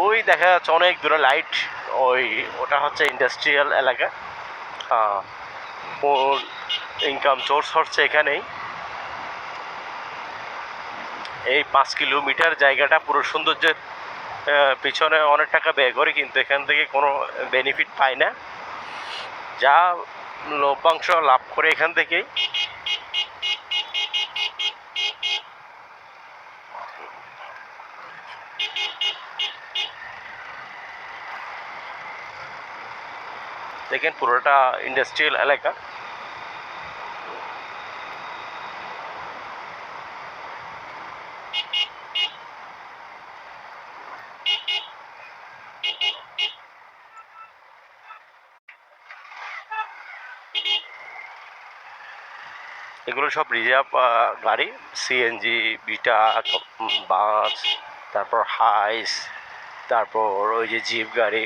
ওই দেখা যাচ্ছে অনেক দূরে লাইট, ওটা হচ্ছে ইন্ডাস্ট্রিয়াল এলাকা। ওর ইনকাম সোর্স হচ্ছে এখানেই। এই 5 কিলোমিটার জায়গাটা পুরো সৌন্দর্যের পিছনে অনেক টাকা ব্যয় করি, কিন্তু এখান থেকে কোনো বেনিফিট পাই না। যা লভ্যাংশ লাভ করে এখান থেকেই। দেখেন পুরোটা ইন্ডাস্ট্রিয়াল এলাকা। এগুলো সব রিজার্ভ গাড়ি, সিএনজি, বিটা, বাস, তারপর হাইস, তারপর ওই যে জিপ গাড়ি।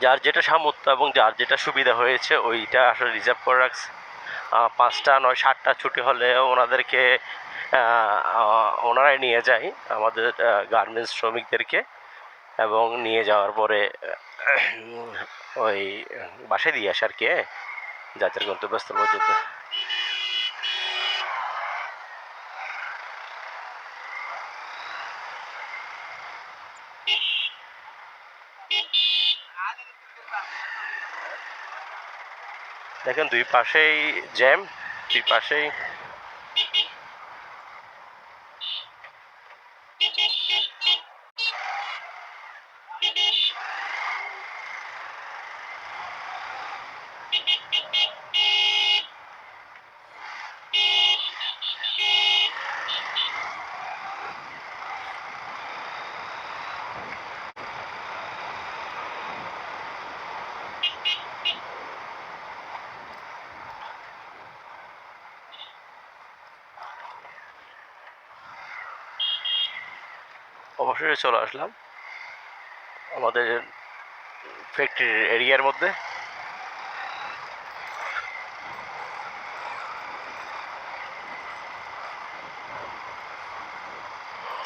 যার যেটা সামর্থ্য এবং যার যেটা সুবিধা হয়েছে ওইটা আসলে রিজার্ভ করে রাখছে। 5টা নয় 7টা ছুটি হলে ওনাদেরকে ওনারাই নিয়ে যায় আমাদের গার্মেন্টস শ্রমিকদেরকে, এবং নিয়ে যাওয়ার পরে ওই বাসায় দিয়ে আসে আর কি, যাদের গন্তব্যস্থল পর্যন্ত। দেখেন দুই পাশেই জ্যাম, দুই পাশেই। অবশ্যই চলে আসলাম আমাদের ফ্যাক্টরির এরিয়ার মধ্যে।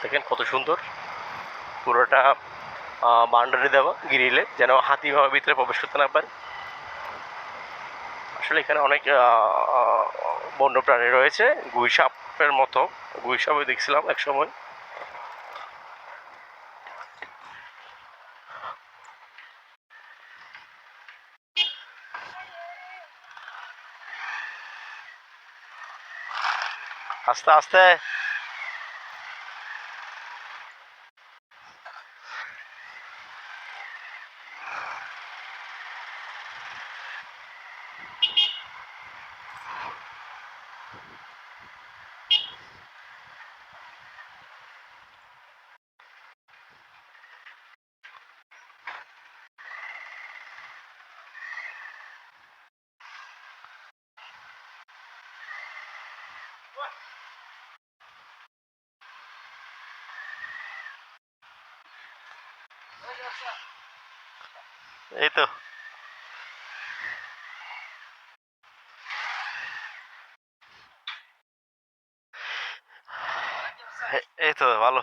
দেখেন কত সুন্দর, পুরোটা বাউন্ডারি দেওয়া গ্রিলে, যেন হাতি ভিতরে প্রবেশ করতে না পারে। আসলে এখানে অনেক বন্য প্রাণী রয়েছে, গুইসাপের মতো। গুইসাপও দেখছিলাম এক সময়। আস্তে আস্তে। এই তো, এই তো ভালো।